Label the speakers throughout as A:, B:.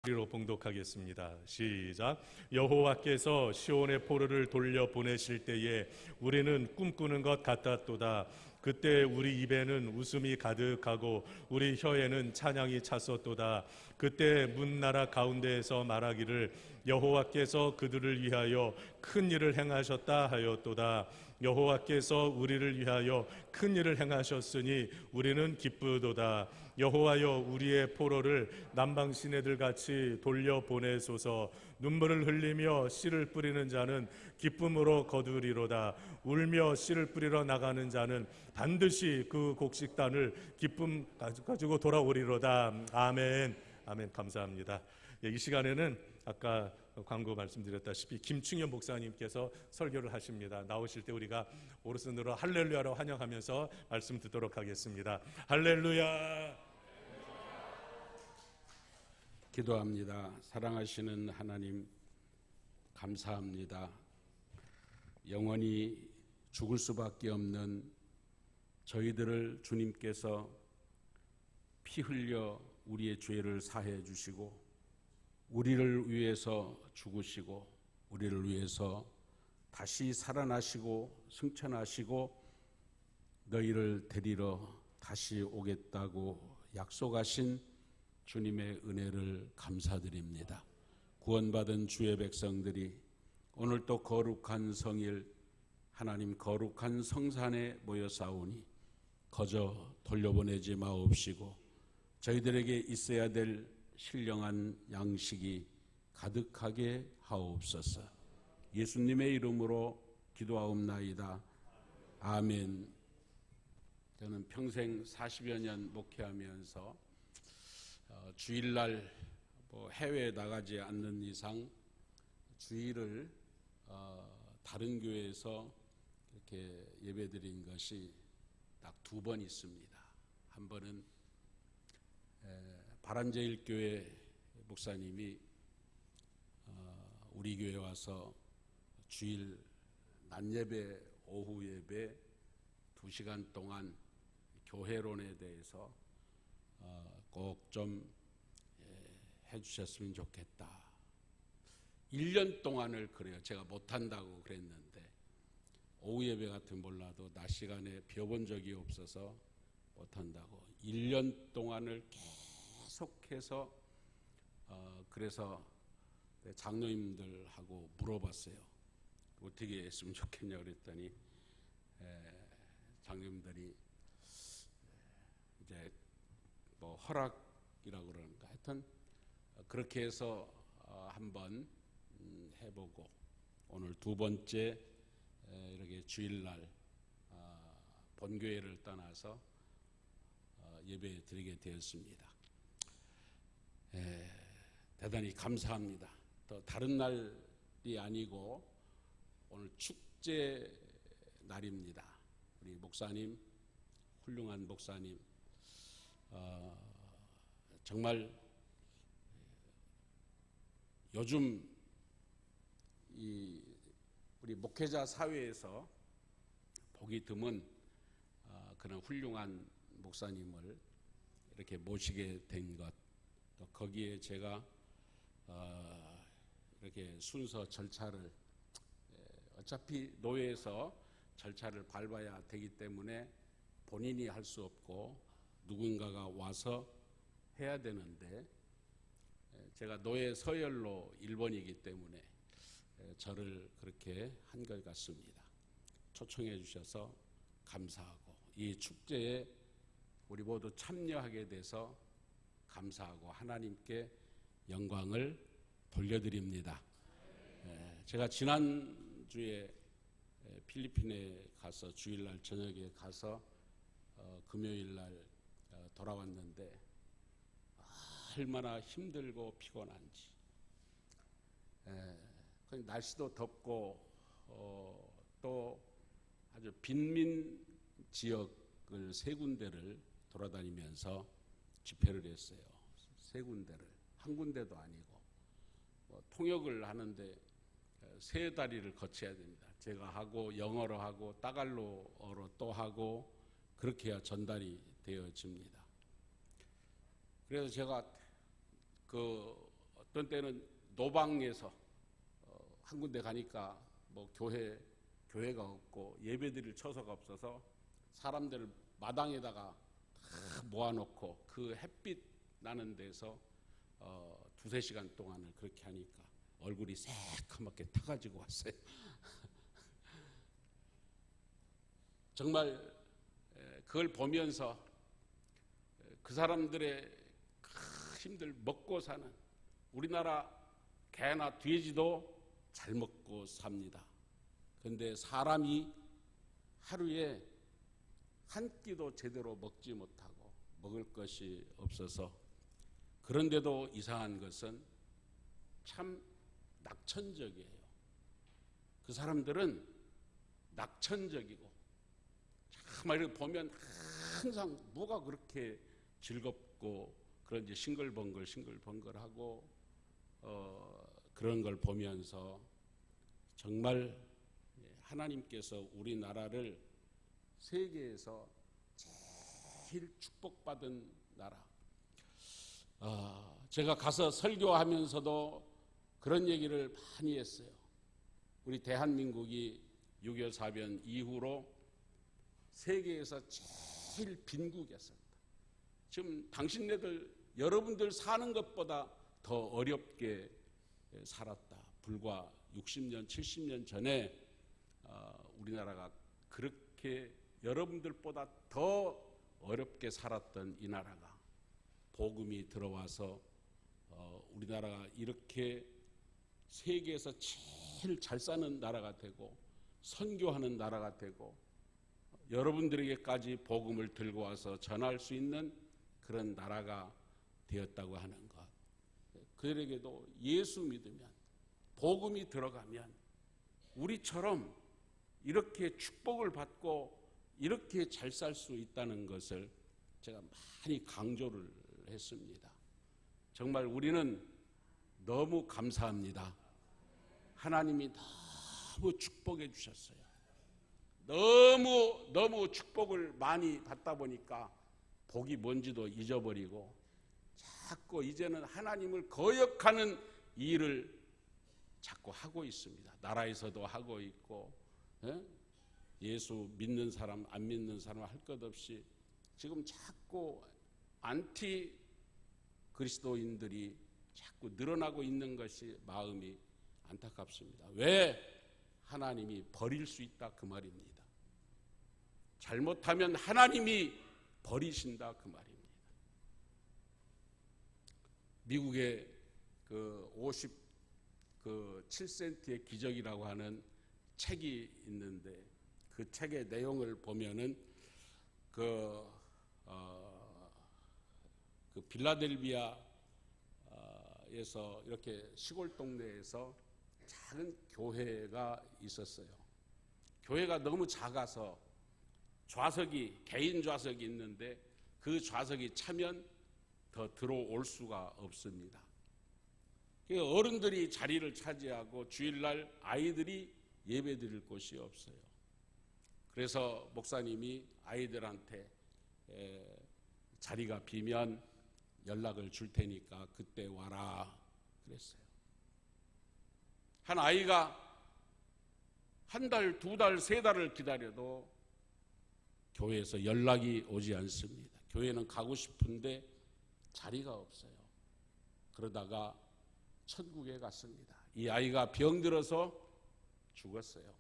A: 우리로 봉독하겠습니다. 시작. 여호와께서 시온의 포로를 돌려 보내실 때에 우리는 꿈꾸는 것 같았도다. 그때 우리 입에는 웃음이 가득하고 우리 혀에는 찬양이 찼었도다. 그때 문나라 가운데에서 말하기를 여호와께서 그들을 위하여 큰 일을 행하셨다 하였도다. 여호와께서 우리를 위하여 큰 일을 행하셨으니 우리는 기쁘도다. 여호와여, 우리의 포로를 남방 시내들 같이 돌려보내소서. 눈물을 흘리며 씨를 뿌리는 자는 기쁨으로 거두리로다. 울며 씨를 뿌리러 나가는 자는 반드시 그 곡식단을 기쁨 가지고 돌아오리로다. 아멘. 아멘. 감사합니다. 이 시간에는 아까 광고 말씀드렸다시피 김충현 목사님께서 설교를 하십니다. 나오실 때 우리가 오른손으로 할렐루야로 환영하면서 말씀 듣도록 하겠습니다. 할렐루야.
B: 기도합니다. 사랑하시는 하나님, 감사합니다. 영원히 죽을 수밖에 없는 저희들을 주님께서 피 흘려 우리의 죄를 사해 주시고 우리를 위해서 죽으시고 우리를 위해서 다시 살아나시고 승천하시고 너희를 데리러 다시 오겠다고 약속하신 주님의 은혜를 감사드립니다. 구원받은 주의 백성들이 오늘 또 거룩한 성일 하나님 거룩한 성산에 모여 싸우니 거저 돌려보내지 마옵시고 저희들에게 있어야 될 신령한 양식이 가득하게 하옵소서. 예수님의 이름으로 기도하옵나이다. 아멘. 저는 평생 40여 년 목회하면서 주일날 해외에 나가지 않는 이상 주일을 다른 교회에서 이렇게 예배드린 것이 딱 2번 있습니다. 한 번은 바란제일교회 목사님이 우리 교회에 와서 주일 낮 예배, 오후 예배 2시간 동안 교회론에 대해서 꼭 좀 해주셨으면 좋겠다. 1년 동안을 그래요. 제가 못한다고 그랬는데 오후 예배 같은 몰라도 낮 시간에 벼본 적이 없어서 못한다고 1년 동안을 계속해서 그래서 장로님들하고 물어봤어요. 어떻게 했으면 좋겠냐고 그랬더니 장로님들이 이제 허락이라고 그러는가 하여튼 그렇게 해서 한번 해보고 오늘 2번째 이렇게 주일날 본교회를 떠나서 예배 드리게 되었습니다. 대단히 감사합니다. 또 다른 날이 아니고 오늘 축제 날입니다. 우리 목사님, 훌륭한 목사님, 정말 요즘 우리 목회자 사회에서 보기 드문 그런 훌륭한 목사님을 이렇게 모시게 된 것, 또 거기에 제가 이렇게 순서 절차를 어차피 노예에서 절차를 밟아야 되기 때문에 본인이 할 수 없고 누군가가 와서 해야 되는데 제가 노예 서열로 1번이기 때문에 저를 그렇게 한 것 같습니다. 초청해 주셔서 감사하고 이 축제에 우리 모두 참여하게 돼서 감사하고 하나님께 영광을 돌려드립니다. 제가 지난주에 필리핀에 가서 주일날 저녁에 가서 금요일날 돌아왔는데 얼마나 힘들고 피곤한지. 날씨도 덥고 또 아주 빈민 지역을 3군데를 돌아다니면서 집회를 했어요. 3군데를 한 군데도 아니고 통역을 하는데 3다리를 거쳐야 됩니다. 제가 하고 영어로 하고 따갈로어로 또 하고 그렇게 해야 전달이 되어집니다. 그래서 제가 어떤 때는 노방에서 한 군데 가니까 뭐 교회가 없고 예배드릴 처소가 없어서 사람들을 마당에다가 다 모아놓고 그 햇빛 나는 데서 두세 시간 동안을 그렇게 하니까 얼굴이 새까맣게 타가지고 왔어요. 정말 그걸 보면서 그 사람들의 힘들 먹고 사는, 우리나라 개나 돼지도 잘 먹고 삽니다. 그런데 사람이 하루에 한 끼도 제대로 먹지 못하고 먹을 것이 없어서, 그런데도 이상한 것은 참 낙천적이에요. 그 사람들은 낙천적이고, 참 이렇게 보면 항상 뭐가 그렇게 즐겁고 그런지 싱글벙글하고 그런 걸 보면서 정말 하나님께서 우리나라를 세계에서 제일 축복받은 나라, 제가 가서 설교하면서도 그런 얘기를 많이 했어요. 우리 대한민국이 6.25 사변 이후로 세계에서 제일 빈국이었습니다. 지금 여러분들 사는 것보다 더 어렵게 살았다. 불과 60년, 70년 전에 우리나라가 그렇게 여러분들보다 더 어렵게 살았던 이 나라가 복음이 들어와서 우리나라가 이렇게 세계에서 제일 잘 사는 나라가 되고 선교하는 나라가 되고 여러분들에게까지 복음을 들고 와서 전할 수 있는 그런 나라가 되었다고 하는 것. 그들에게도 예수 믿으면, 복음이 들어가면 우리처럼 이렇게 축복을 받고 이렇게 잘 살 수 있다는 것을 제가 많이 강조를 했습니다. 정말 우리는 너무 감사합니다. 하나님이 너무 축복해 주셨어요. 너무 축복을 많이 받다 보니까 복이 뭔지도 잊어버리고 자꾸 이제는 하나님을 거역하는 일을 자꾸 하고 있습니다. 나라에서도 하고 있고, 예수 믿는 사람 안 믿는 사람 할 것 없이 지금 자꾸 안티 그리스도인들이 자꾸 늘어나고 있는 것이 마음이 안타깝습니다. 왜? 하나님이 버릴 수 있다 그 말입니다. 잘못하면 하나님이 버리신다 그 말입니다. 미국의 그 57센트의 기적이라고 하는 책이 있는데 그 책의 내용을 보면은 그 빌라델비아에서 이렇게 시골 동네에서 작은 교회가 있었어요. 교회가 너무 작아서 개인 좌석이 있는데 그 좌석이 차면 더 들어올 수가 없습니다. 어른들이 자리를 차지하고 주일날 아이들이 예배 드릴 곳이 없어요. 그래서 목사님이 아이들한테 자리가 비면 연락을 줄 테니까 그때 와라 그랬어요. 한 아이가 한 달, 두 달, 세 달을 기다려도 교회에서 연락이 오지 않습니다. 교회는 가고 싶은데 자리가 없어요. 그러다가 천국에 갔습니다. 이 아이가 병들어서 죽었어요.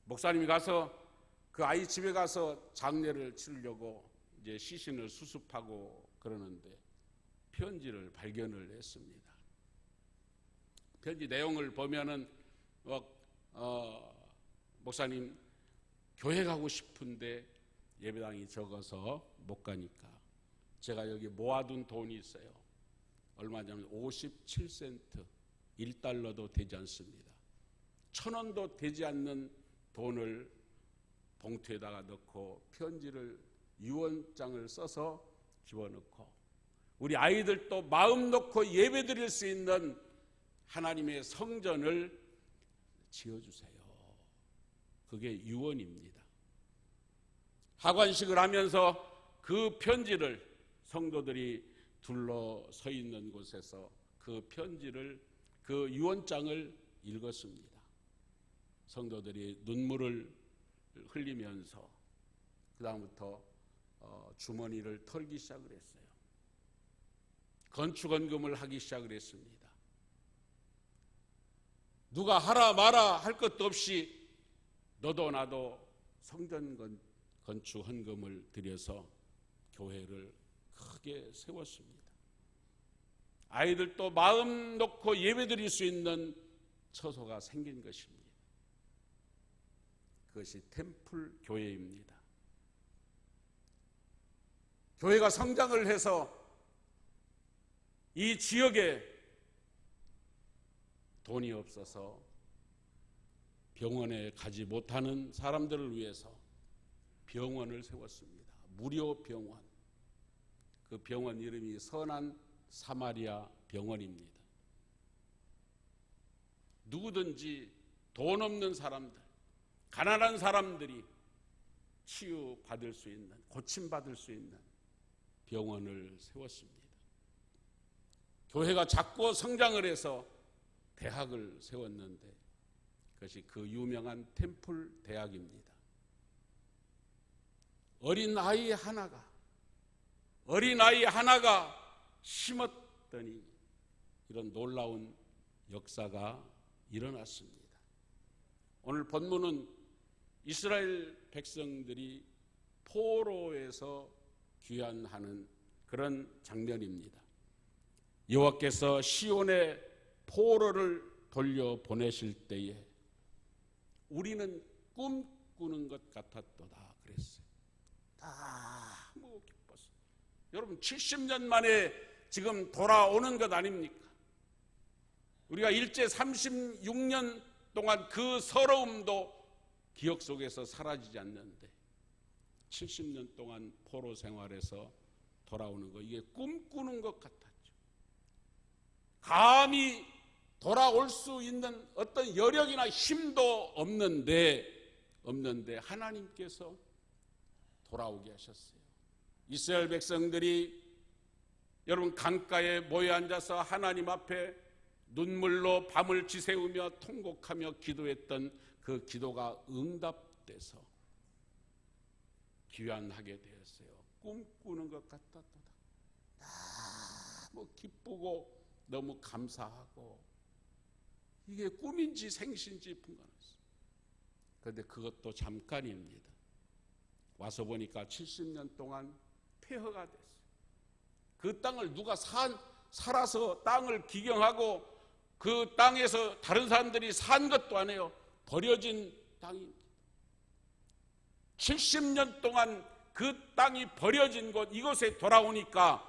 B: 목사님이 가서 그 아이 집에 가서 장례를 치르려고 이제 시신을 수습하고 그러는데 편지를 발견을 했습니다. 편지 내용을 보면은 목사님 교회 가고 싶은데 예배당이 적어서 못 가니까 제가 여기 모아둔 돈이 있어요. 얼마냐면 57센트, 1달러도 되지 않습니다. 1,000원도 되지 않는 돈을 봉투에다가 넣고 편지를 유언장을 써서 집어넣고 우리 아이들도 마음 놓고 예배드릴 수 있는 하나님의 성전을 지어주세요. 그게 유언입니다. 하관식을 하면서 그 편지를 성도들이 둘러서 있는 곳에서 그 편지를, 그 유언장을 읽었습니다. 성도들이 눈물을 흘리면서 그 다음부터 주머니를 털기 시작을 했어요. 건축헌금을 하기 시작을 했습니다. 누가 하라 마라 할 것도 없이 너도 나도 성전 건축 헌금을 들여서 교회를 크게 세웠습니다. 아이들도 마음 놓고 예배드릴 수 있는 처소가 생긴 것입니다. 그것이 템플 교회입니다. 교회가 성장을 해서 이 지역에 돈이 없어서 병원에 가지 못하는 사람들을 위해서 병원을 세웠습니다. 무료 병원. 그 병원 이름이 선한 사마리아 병원입니다. 누구든지 돈 없는 사람들, 가난한 사람들이 치유받을 수 있는, 고침받을 수 있는 병원을 세웠습니다. 교회가 자꾸 성장을 해서 대학을 세웠는데 그것이 그 유명한 템플 대학입니다. 어린아이 하나가 심었더니 이런 놀라운 역사가 일어났습니다. 오늘 본문은 이스라엘 백성들이 포로에서 귀환하는 그런 장면입니다. 여호와께서 시온의 포로를 돌려보내실 때에 우리는 꿈꾸는 것 같았도다 그랬어요. 너무 기뻤어요. 여러분 70년 만에 지금 돌아오는 것 아닙니까? 우리가 일제 36년 동안 그 서러움도 기억 속에서 사라지지 않는데 70년 동안 포로 생활에서 돌아오는 거, 이게 꿈꾸는 것 같았죠. 감히 돌아올 수 있는 어떤 여력이나 힘도 없는데 하나님께서 돌아오게 하셨어요. 이스라엘 백성들이 여러분 강가에 모여 앉아서 하나님 앞에 눈물로 밤을 지새우며 통곡하며 기도했던 그 기도가 응답돼서 귀환하게 되었어요. 꿈꾸는 것 같았다. 너무 기쁘고 너무 감사하고 이게 꿈인지 생신지 분간했어요. 그런데 그것도 잠깐입니다. 와서 보니까 70년 동안 폐허가 됐어요. 그 땅을 누가 살아서 땅을 기경하고 그 땅에서 다른 사람들이 산 것도 아니에요. 버려진 땅입니다. 70년 동안 그 땅이 버려진 곳, 이곳에 돌아오니까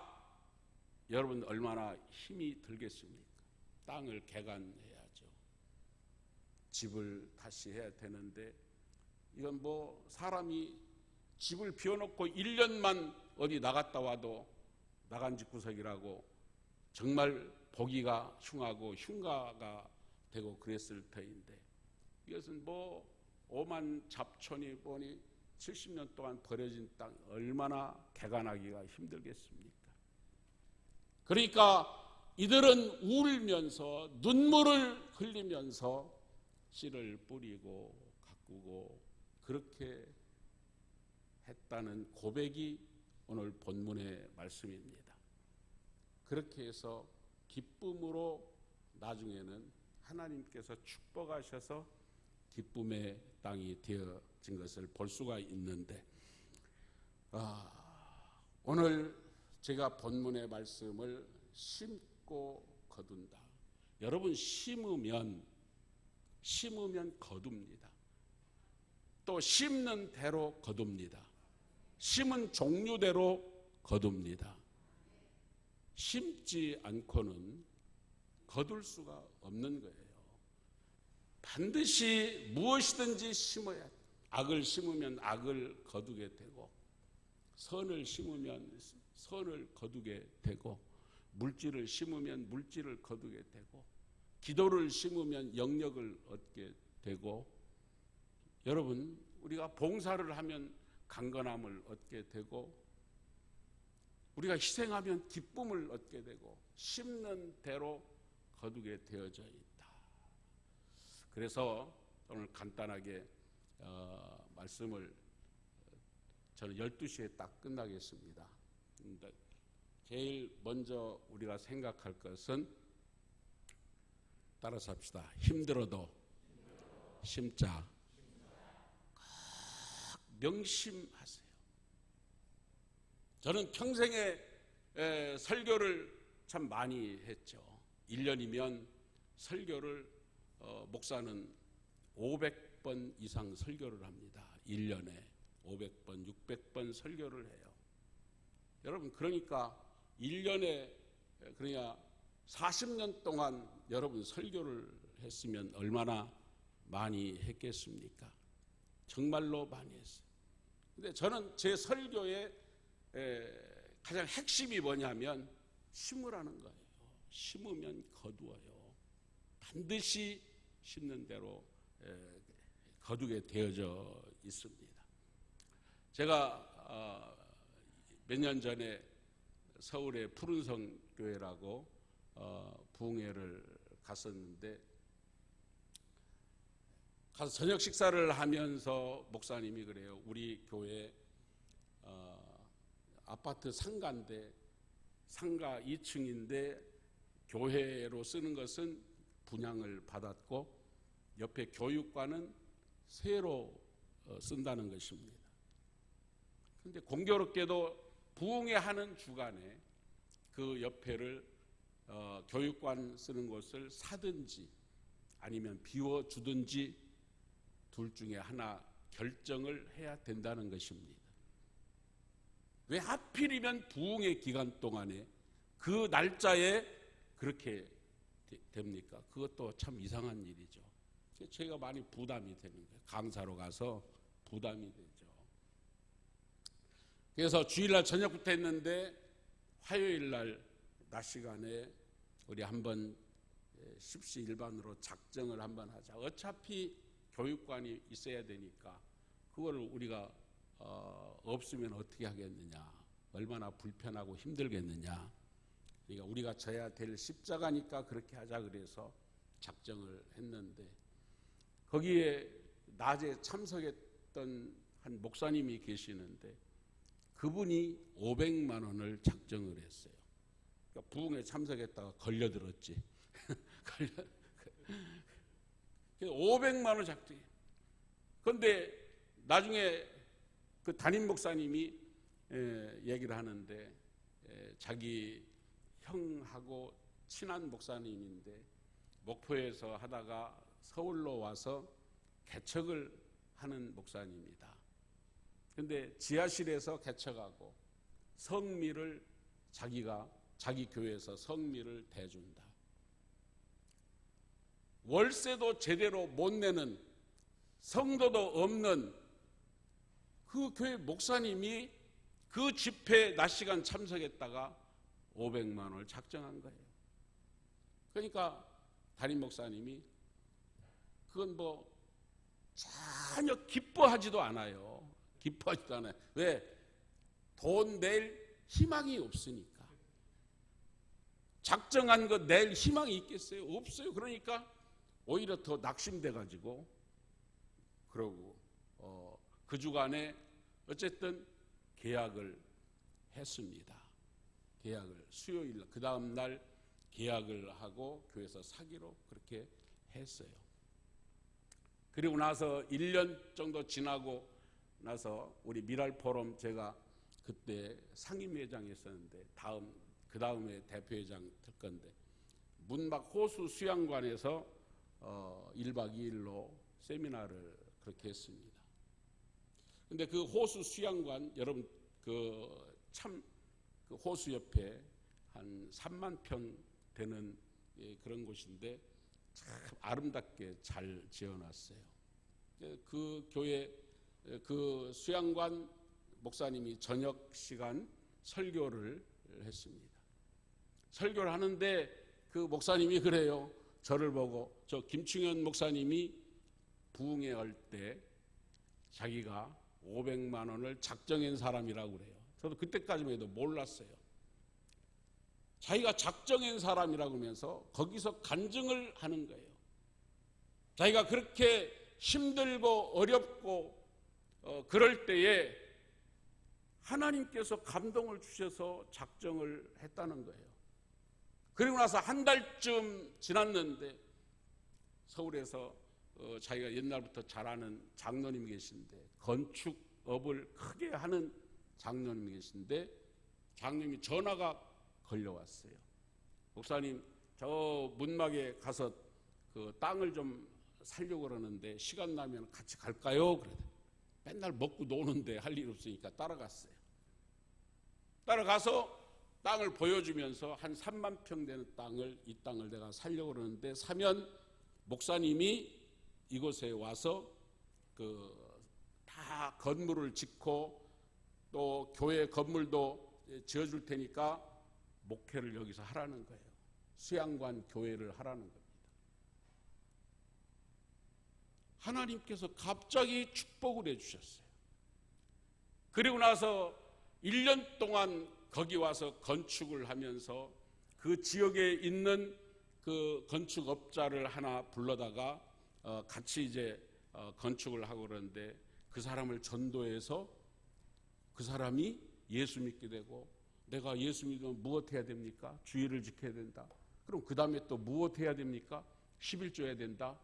B: 여러분 얼마나 힘이 들겠습니까? 땅을 개간해야죠. 집을 다시 해야 되는데 이건 뭐 사람이 집을 비워놓고 1년만 어디 나갔다 와도 나간 집구석이라고 정말 보기가 흉하고 흉가가 되고 그랬을 터인데 이것은 뭐 오만 잡촌이 보니 70년 동안 버려진 땅 얼마나 개간하기가 힘들겠습니까? 그러니까 이들은 울면서 눈물을 흘리면서 씨를 뿌리고 가꾸고 그렇게 했다는 고백이 오늘 본문의 말씀입니다. 그렇게 해서 기쁨으로 나중에는 하나님께서 축복하셔서 기쁨의 땅이 되어진 것을 볼 수가 있는데 오늘 제가 본문의 말씀을 심고 거둔다. 여러분 심으면 거둡니다. 또 심는 대로 거둡니다. 심은 종류대로 거둡니다. 심지 않고는 거둘 수가 없는 거예요. 반드시 무엇이든지 심어야 돼요. 악을 심으면 악을 거두게 되고 선을 심으면 선을 거두게 되고 물질을 심으면 물질을 거두게 되고 기도를 심으면 영역을 얻게 되고 여러분 우리가 봉사를 하면 강건함을 얻게 되고 우리가 희생하면 기쁨을 얻게 되고 심는 대로 거두게 되어져 있다. 그래서 오늘 간단하게 말씀을 저는 12시에 딱 끝나겠습니다. 근데 제일 먼저 우리가 생각할 것은 따라서 합시다. 힘들어도 심자. 꼭 명심하세요. 저는 평생에 설교를 참 많이 했죠. 1년이면 설교를 목사는 500번 이상 설교를 합니다. 1년에 500번, 600번 설교를 해요. 여러분 그러니까 1년에 그러니까 40년 동안 여러분 설교를 했으면 얼마나 많이 했겠습니까? 정말로 많이 했어요. 근데 저는 제 설교의 가장 핵심이 뭐냐면 심으라는 거예요. 심으면 거두어요. 반드시 심는 대로 거두게 되어져 있습니다. 제가 몇 년 전에 서울의 푸른성 교회라고 부흥회를 갔었는데 가서 저녁 식사를 하면서 목사님이 그래요. 우리 교회 아파트 상가인데 상가 2층인데 교회로 쓰는 것은 분양을 받았고 옆에 교육관은 새로 쓴다는 것입니다. 그런데 공교롭게도 부흥회 하는 주간에 그 옆에를 교육관 쓰는 곳을 사든지 아니면 비워주든지 둘 중에 하나 결정을 해야 된다는 것입니다. 왜 하필이면 부흥회 기간 동안에 그 날짜에 그렇게 됩니까? 그것도 참 이상한 일이죠. 제가 많이 부담이 되는 거예요. 강사로 가서 부담이 되죠. 그래서 주일날 저녁부터 했는데 화요일날 낮 시간에 우리 한번 십시 일반으로 작정을 한번 하자. 어차피 교육관이 있어야 되니까 그거를 우리가 없으면 어떻게 하겠느냐. 얼마나 불편하고 힘들겠느냐. 그러니까 우리가 져야 될 십자가니까 그렇게 하자 그래서 작정을 했는데 거기에 낮에 참석했던 한 목사님이 계시는데 그분이 500만 원을 작정을 했어요. 그러니까 부흥에 참석했다가 걸려들었지. 500만 원 작정해. 그런데 나중에 그 담임 목사님이 얘기를 하는데 자기 형하고 친한 목사님인데 목포에서 하다가 서울로 와서 개척을 하는 목사님이다. 그런데 지하실에서 개척하고 성미를 자기 교회에서 성미를 대준다. 월세도 제대로 못 내는 성도도 없는 그 교회 목사님이 그 집회 낮 시간 참석했다가 500만 원을 작정한 거예요. 그러니까 담임 목사님이 그건 뭐 전혀 기뻐하지도 않아요. 기뻐하지도 않아요. 왜? 돈 낼 희망이 없으니까. 작정한 거 낼 희망이 있겠어요? 없어요. 그러니까 오히려 더 낙심돼 가지고 그러고 그 주간에 어쨌든 계약을 했습니다. 계약을 수요일 그 다음 날 계약을 하고 교회에서 사기로 그렇게 했어요. 그리고 나서 1년 정도 지나고 나서 우리 미랄 포럼 제가 그때 상임회장에 있었는데 그 다음에 대표회장 될 건데 문막 호수 수양관에서 1박 2일로 세미나를 그렇게 했습니다. 근데 그 호수 수양관 여러분 그 호수 옆에 한 3만 평 되는 그런 곳인데 참 아름답게 잘 지어놨어요. 그 교회 그 수양관 목사님이 저녁 시간 설교를 했습니다. 설교를 하는데 그 목사님이 그래요. 저를 보고 저 김충현 목사님이 부흥회 할 때 자기가 500만 원을 작정한 사람이라고 그래요. 저도 그때까지만 해도 몰랐어요. 자기가 작정한 사람이라고 하면서 거기서 간증을 하는 거예요. 자기가 그렇게 힘들고 어렵고 그럴 때에 하나님께서 감동을 주셔서 작정을 했다는 거예요. 그리고 나서 한 달쯤 지났는데 서울에서 자기가 옛날부터 잘 아는 장로님이 계신데 건축업을 크게 하는 장로님이 계신데 장로님이 전화가 걸려왔어요. 목사님, 저 문막에 가서 그 땅을 좀 살려고 그러는데 시간 나면 같이 갈까요? 그래. 맨날 먹고 노는데 할 일 없으니까 따라갔어요. 따라가서 땅을 보여주면서 한 3만 평 되는 땅을, 이 땅을 내가 살려고 그러는데 사면 목사님이 이곳에 와서 다 건물을 짓고 또 교회 건물도 지어줄 테니까 목회를 여기서 하라는 거예요. 수양관 교회를 하라는 겁니다. 하나님께서 갑자기 축복을 해주셨어요. 그리고 나서 1년 동안 거기 와서 건축을 하면서 그 지역에 있는 그 건축업자를 하나 불러다가 같이 이제 건축을 하고 그러는데 그 사람을 전도해서 그 사람이 예수 믿게 되고 내가 예수 믿으면 무엇 해야 됩니까? 주의를 지켜야 된다. 그럼 그 다음에 또 무엇 해야 됩니까? 11조 해야 된다.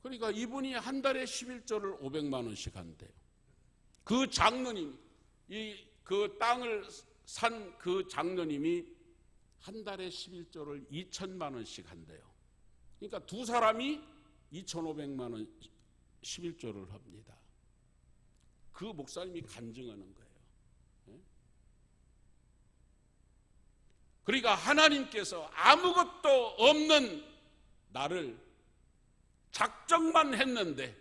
B: 그러니까 이분이 한 달에 11조를 500만 원씩 한대요. 그 장로님, 그 땅을 산 그 장로님이 한 달에 11조를 2천만 원씩 한대요. 그러니까 두 사람이 2,500만 원 11조를 합니다. 그 목사님이 간증하는 거예요. 그러니까 하나님께서 아무것도 없는 나를 작정만 했는데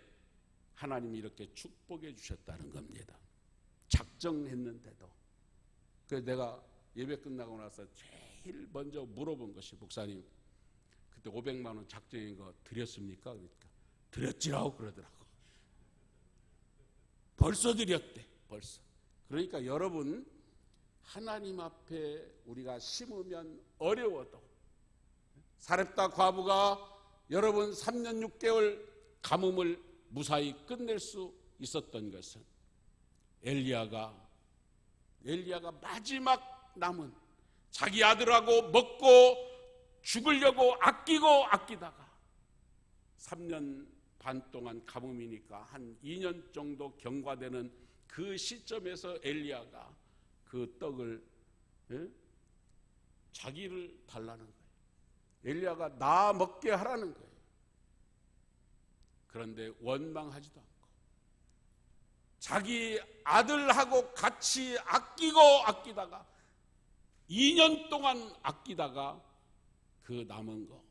B: 하나님이 이렇게 축복해 주셨다는 겁니다. 작정했는데도. 그래서 내가 예배 끝나고 나서 제일 먼저 물어본 것이 목사님 그때 500만 원 작정인 거 드렸습니까? 그러니까 드렸지라고 그러더라고. 벌써 드렸대. 벌써. 그러니까 여러분 하나님 앞에 우리가 심으면 어려워도 사렙다 과부가 여러분 3년 6개월 가뭄을 무사히 끝낼 수 있었던 것은 엘리야가 마지막 남은 자기 아들하고 먹고 죽으려고 아끼다가 3년 반 동안 가뭄이니까 한 2년 정도 경과되는 그 시점에서 엘리야가 그 떡을 자기를 달라는 거예요. 엘리야가 나 먹게 하라는 거예요. 그런데 원망하지도 않고 자기 아들하고 같이 아끼다가 2년 동안 아끼다가 그 남은 거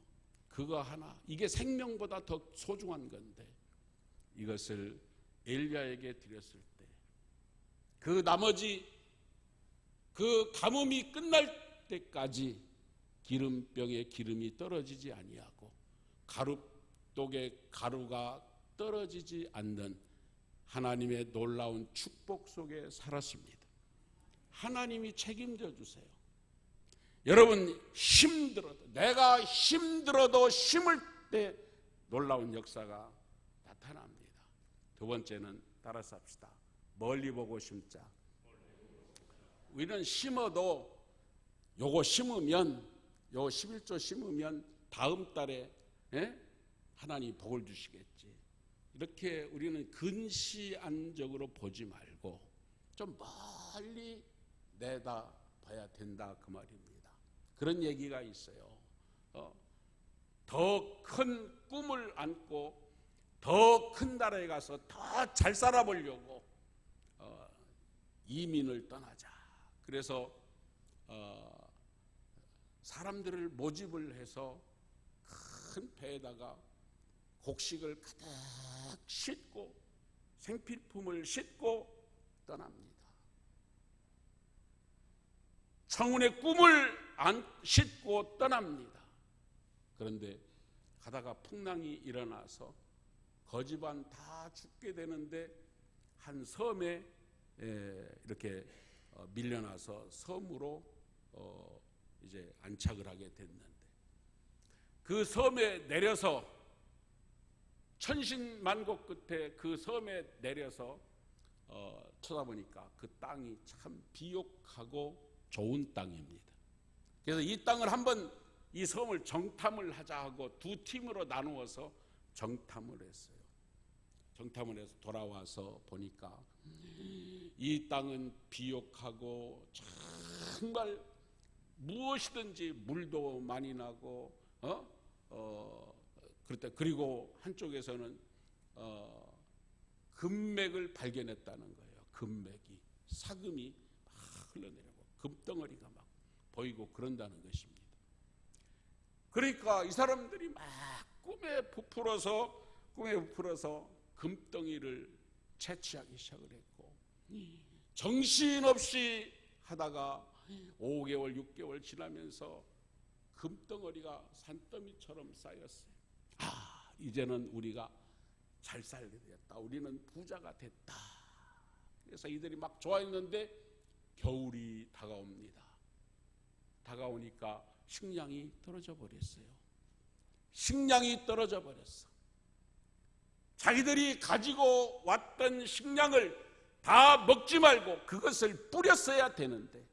B: 그거 하나 이게 생명보다 더 소중한 건데 이것을 엘리야에게 드렸을 때 그 나머지 그 가뭄이 끝날 때까지 기름병에 기름이 떨어지지 아니하고 가루독에 가루가 떨어지지 않는 하나님의 놀라운 축복 속에 살았습니다. 하나님이 책임져 주세요. 여러분 내가 힘들어도 심을 때 놀라운 역사가 나타납니다. 두 번째는 따라서 합시다. 멀리 보고 심자. 우리는 심어도 요거 심으면 요 11조 심으면 다음 달에 하나님 복을 주시겠지. 이렇게 우리는 근시안적으로 보지 말고 좀 멀리 내다봐야 된다 그 말입니다. 그런 얘기가 있어요. 더 큰 꿈을 안고 더 큰 나라에 가서 더 잘 살아보려고 이민을 떠나자. 그래서 사람들을 모집을 해서 큰 배에다가 곡식을 가득 싣고 생필품을 싣고 떠납니다. 청운의 꿈을 안 싣고 떠납니다. 그런데 가다가 풍랑이 일어나서 거지반 다 죽게 되는데 한 섬에 이렇게 밀려나서 섬으로 이제 안착을 하게 됐는데, 그 섬에 내려서 천신만고 끝에 그 섬에 내려서 쳐다보니까 그 땅이 참 비옥하고 좋은 땅입니다. 그래서 이 땅을 한번, 이 섬을 정탐을 하자 하고 두 팀으로 나누어서 정탐을 했어요. 정탐을 해서 돌아와서 보니까 이 땅은 비옥하고 정말 무엇이든지 물도 많이 나고 그리고 한쪽에서는 금맥을 발견했다는 거예요. 금맥이, 사금이 막 흘러내리고 금덩어리가 막 보이고 그런다는 것입니다. 그러니까 이 사람들이 막 꿈에 부풀어서 금덩이를 채취하기 시작을 했고, 정신없이 하다가 5개월, 6개월 지나면서 금덩어리가 산더미처럼 쌓였어요. 이제는 우리가 잘 살게 됐다. 우리는 부자가 됐다. 그래서 이들이 막 좋아했는데 겨울이 다가옵니다. 다가오니까 식량이 떨어져 버렸어요. 식량이 떨어져 버렸어. 자기들이 가지고 왔던 식량을 다 먹지 말고 그것을 뿌렸어야 되는데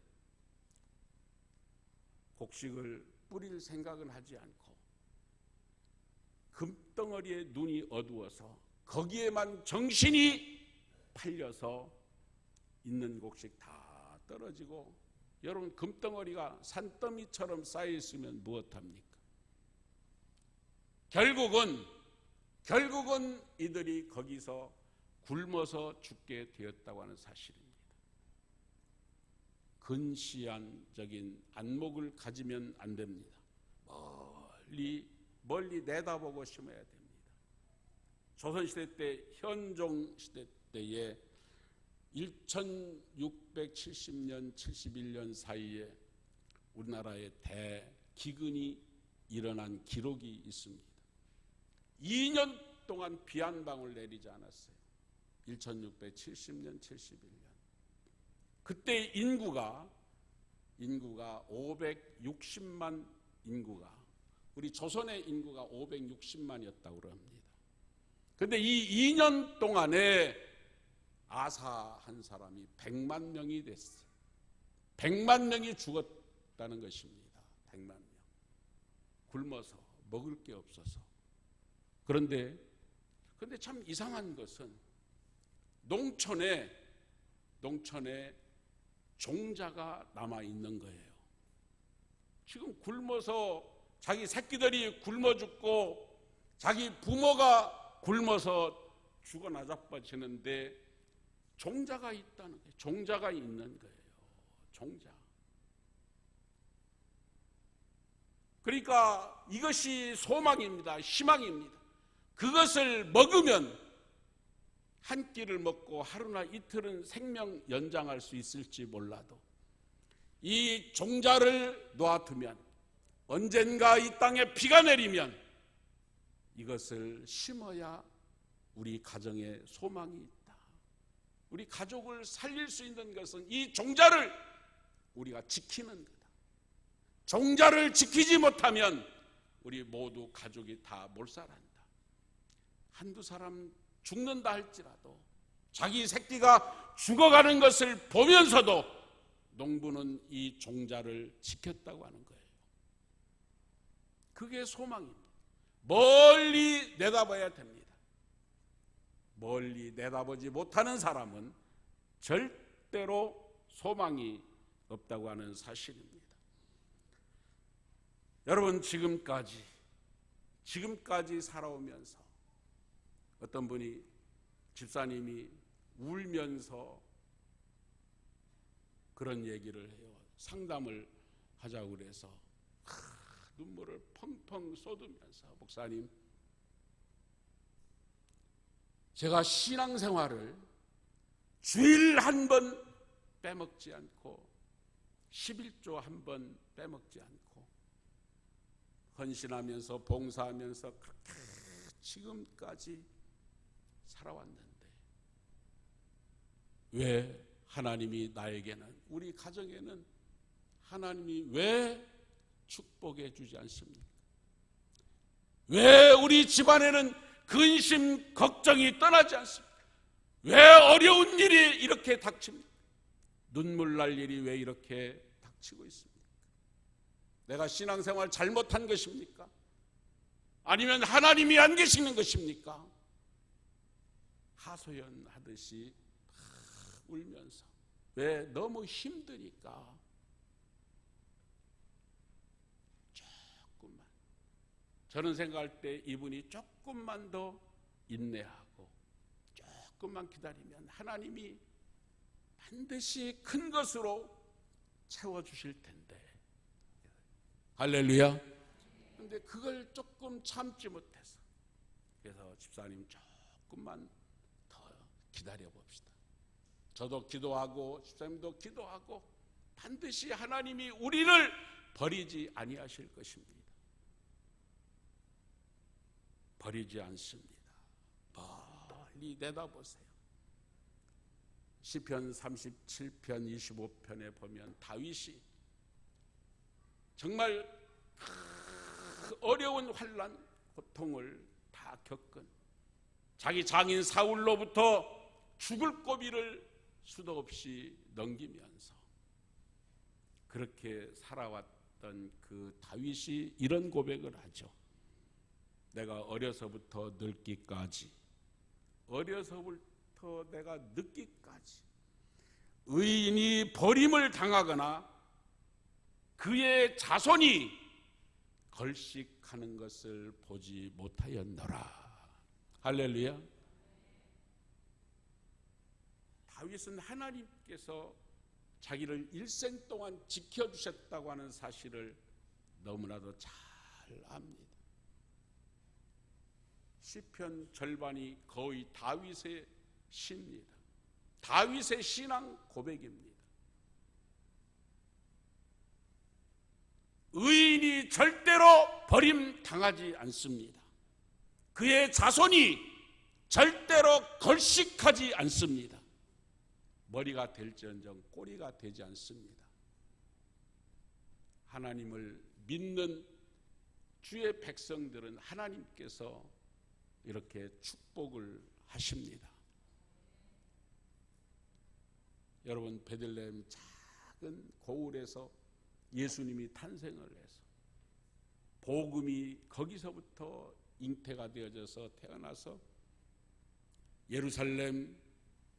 B: 곡식을 뿌릴 생각은 하지 않고 금덩어리에 눈이 어두워서 거기에만 정신이 팔려서 있는 곡식 다 떨어지고, 여러분 금덩어리가 산더미처럼 쌓여 있으면 무엇합니까? 결국은 이들이 거기서 굶어서 죽게 되었다고 하는 사실입니다. 근시안적인 안목을 가지면 안 됩니다. 멀리 내다보고 심어야 됩니다. 조선시대 때, 현종시대 때에 1670년, 71년 사이에 우리나라에 대기근이 일어난 기록이 있습니다. 2년 동안 비 한 방울 내리지 않았어요. 1670년, 71년. 그때 인구가 560만 인구가, 우리 조선의 인구가 560만이었다고 합니다. 그런데 이 2년 동안에 아사 한 사람이 100만 명이 됐어요. 100만 명이 죽었다는 것입니다. 100만 명. 굶어서 먹을 게 없어서. 그런데 참 이상한 것은 농촌에 종자가 남아 있는 거예요. 지금 굶어서 자기 새끼들이 굶어 죽고 자기 부모가 굶어서 죽어 나자빠지는데 종자가 있다는 거예요. 종자가 있는 거예요. 종자. 그러니까 이것이 소망입니다. 희망입니다. 그것을 먹으면 한 끼를 먹고 하루나 이틀은 생명 연장할 수 있을지 몰라도 이 종자를 놓아두면 언젠가 이 땅에 비가 내리면 이것을 심어야 우리 가정에 소망이 있다. 우리 가족을 살릴 수 있는 것은 이 종자를 우리가 지키는 거다. 종자를 지키지 못하면 우리 모두 가족이 다 몰살한다. 한두 사람 죽는다 할지라도 자기 새끼가 죽어가는 것을 보면서도 농부는 이 종자를 지켰다고 하는 거예요. 그게 소망입니다. 멀리 내다봐야 됩니다. 멀리 내다보지 못하는 사람은 절대로 소망이 없다고 하는 사실입니다. 여러분, 지금까지 살아오면서 어떤 분이, 집사님이 울면서 그런 얘기를 해요. 상담을 하자고 그래서 눈물을 펑펑 쏟으면서, 목사님, 제가 신앙생활을 주일 한 번 빼먹지 않고 11조 한 번 빼먹지 않고 헌신하면서 봉사하면서 그렇게 지금까지 살아왔는데 왜 하나님이 나에게는, 우리 가정에는 하나님이 왜 축복해 주지 않습니까? 왜 우리 집안에는 근심, 걱정이 떠나지 않습니까? 왜 어려운 일이 이렇게 닥칩니까? 눈물 날 일이 왜 이렇게 닥치고 있습니까? 내가 신앙생활 잘못한 것입니까? 아니면 하나님이 안 계시는 것입니까? 하소연하듯이 울면서 왜 너무 힘드니까 조금만, 저는 생각할 때 이분이 조금만 더 인내하고 조금만 기다리면 하나님이 반드시 큰 것으로 채워주실 텐데, 할렐루야. 근데 그걸 조금 참지 못해서, 그래서 집사님 조금만 더 기다려 봅시다. 저도 기도하고 집사님도 기도하고 반드시 하나님이 우리를 버리지 아니하실 것입니다. 버리지 않습니다. 멀리 내다보세요. 시편 37편 25편에 보면 다윗이 정말 어려운 환난, 고통을 다 겪은, 자기 장인 사울로부터 죽을 고비를 수도 없이 넘기면서 그렇게 살아왔던 그 다윗이 이런 고백을 하죠. 내가 어려서부터 늙기까지, 어려서부터 내가 늙기까지 의인이 버림을 당하거나 그의 자손이 걸식하는 것을 보지 못하였노라. 할렐루야. 다윗은 하나님께서 자기를 일생 동안 지켜주셨다고 하는 사실을 너무나도 잘 압니다. 시편 절반이 거의 다윗의 시입니다. 다윗의 신앙 고백입니다. 의인이 절대로 버림당하지 않습니다. 그의 자손이 절대로 걸식하지 않습니다. 머리가 될지언정 꼬리가 되지 않습니다. 하나님을 믿는 주의 백성들은 하나님께서 이렇게 축복을 하십니다. 여러분, 베들레헴 작은 고을에서 예수님이 탄생을 해서 복음이 거기서부터 잉태가 되어져서 태어나서 예루살렘,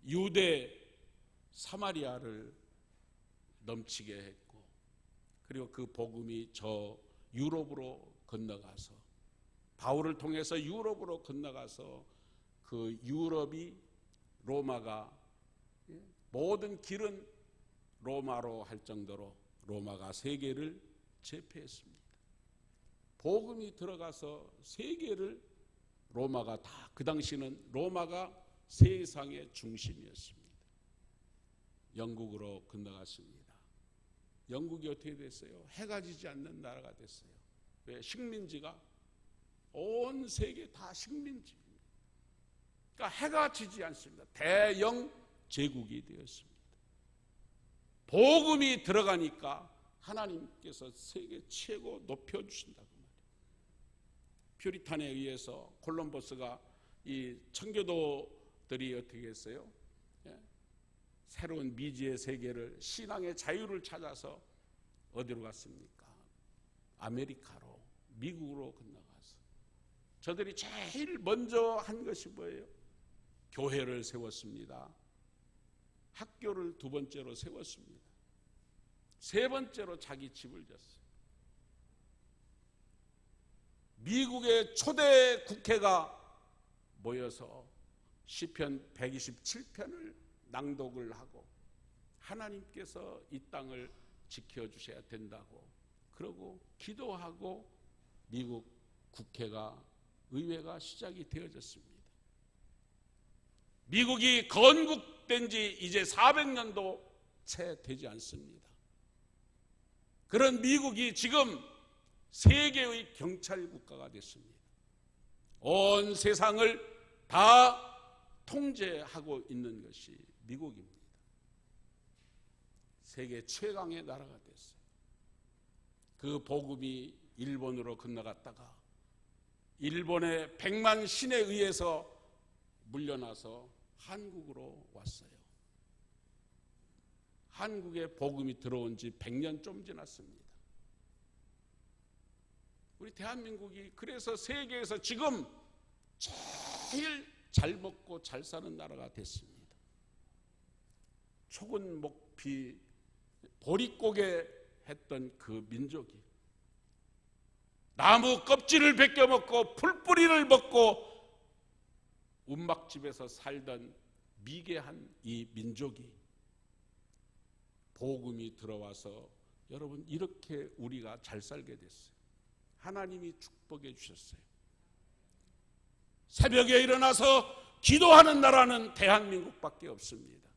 B: 유대, 사마리아를 넘치게 했고, 그리고 그 복음이 저 유럽으로 건너가서, 바울을 통해서 유럽으로 건너가서 그 유럽이 로마가, 모든 길은 로마로 할 정도로 로마가 세계를 제패했습니다. 복음이 들어가서 세계를 로마가 다, 그 당시는 로마가 세상의 중심이었습니다. 영국으로 건너갔습니다. 영국이 어떻게 됐어요? 해가 지지 않는 나라가 됐어요. 왜? 식민지가 온 세계 다 식민지입니다. 그러니까 해가 지지 않습니다. 대영 제국이 되었습니다. 복음이 들어가니까 하나님께서 세계 최고 높여주신다고 말이에요. 퓨리탄에 의해서 콜럼버스가 이 청교도들이 어떻게 했어요? 새로운 미지의 세계를, 신앙의 자유를 찾아서 어디로 갔습니까? 아메리카로, 미국으로 건너가서 저들이 제일 먼저 한 것이 뭐예요? 교회를 세웠습니다. 학교를 두 번째로 세웠습니다. 세 번째로 자기 집을 졌어요. 미국의 초대 국회가 모여서 시편 127편을 낭독을 하고 하나님께서 이 땅을 지켜주셔야 된다고 그러고 기도하고 미국 국회가, 의회가 시작이 되어졌습니다. 미국이 건국된 지 이제 400년도 채 되지 않습니다. 그런 미국이 지금 세계의 경찰 국가가 됐습니다. 온 세상을 다 통제하고 있는 것이 미국입니다. 세계 최강의 나라가 됐어요. 그 복음이 일본으로 건너갔다가 일본의 100만 신에 의해서 물려나서 한국으로 왔어요. 한국에 복음이 들어온 지 100년 좀 지났습니다. 우리 대한민국이 그래서 세계에서 지금 제일 잘 먹고 잘 사는 나라가 됐습니다. 초근 목피 보릿고개 했던 그 민족이 나무 껍질을 벗겨 먹고 풀뿌리를 먹고 움막집에서 살던 미개한 이 민족이 복음이 들어와서 여러분 이렇게 우리가 잘 살게 됐어요. 하나님이 축복해 주셨어요. 새벽에 일어나서 기도하는 나라는 대한민국밖에 없습니다.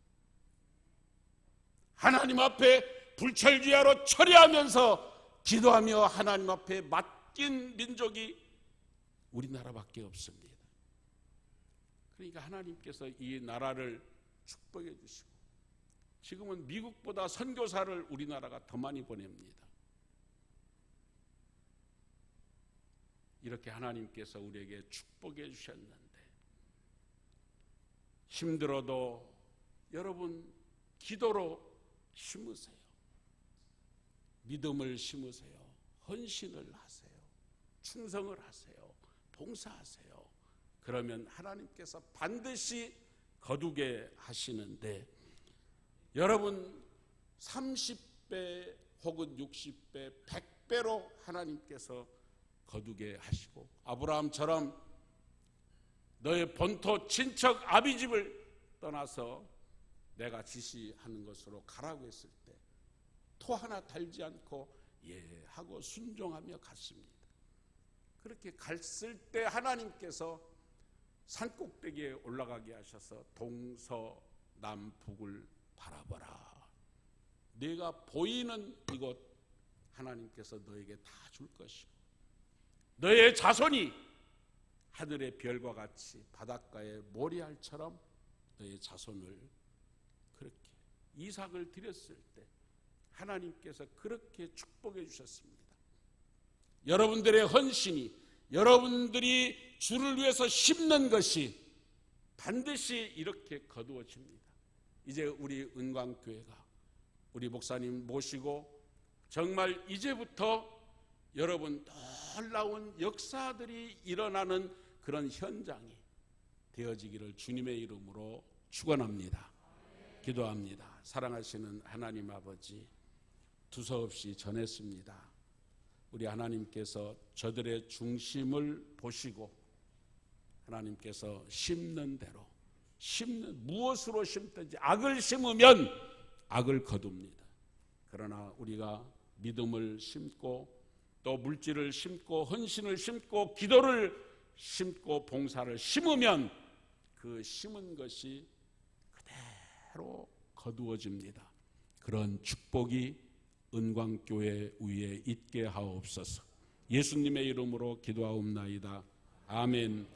B: 하나님 앞에 불철주야로 철회하면서 기도하며 하나님 앞에 맡긴 민족이 우리나라밖에 없습니다. 그러니까 하나님께서 이 나라를 축복해 주시고 지금은 미국보다 선교사를 우리나라가 더 많이 보냅니다. 이렇게 하나님께서 우리에게 축복해 주셨는데 힘들어도 여러분 기도로 심으세요. 믿음을 심으세요. 헌신을 하세요. 충성을 하세요. 봉사하세요. 그러면 하나님께서 반드시 거두게 하시는데 여러분 30배 혹은 60배 100배로 하나님께서 거두게 하시고 아브라함처럼 너의 본토 친척 아비집을 떠나서 내가 지시하는 것으로 가라고 했을 때 토 하나 달지 않고 예 하고 순종하며 갔습니다. 그렇게 갔을 때 하나님께서 산꼭대기에 올라가게 하셔서 동서남북을 바라봐라. 네가 보이는 이곳 하나님께서 너에게 다 줄 것이고 너의 자손이 하늘의 별과 같이 바닷가의 모래알처럼 너의 자손을 그렇게 이삭을 드렸을 때 하나님께서 그렇게 축복해 주셨습니다. 여러분들의 헌신이 여러분들이 주를 위해서 심는 것이 반드시 이렇게 거두어집니다. 이제 우리 은광교회가 우리 목사님 모시고 정말 이제부터 여러분 놀라운 역사들이 일어나는 그런 현장이 되어지기를 주님의 이름으로 축원합니다. 기도합니다. 사랑하시는 하나님 아버지 두서없이 전했습니다. 우리 하나님께서 저들의 중심을 보시고 하나님께서 심는 대로 무엇으로 심든지 악을 심으면 악을 거둡니다. 그러나 우리가 믿음을 심고 또 물질을 심고 헌신을 심고 기도를 심고 봉사를 심으면 그 심은 것이 그대로 거두어집니다. 그런 축복이 은광교회 위에 있게 하옵소서. 예수님의 이름으로 기도하옵나이다. 아멘.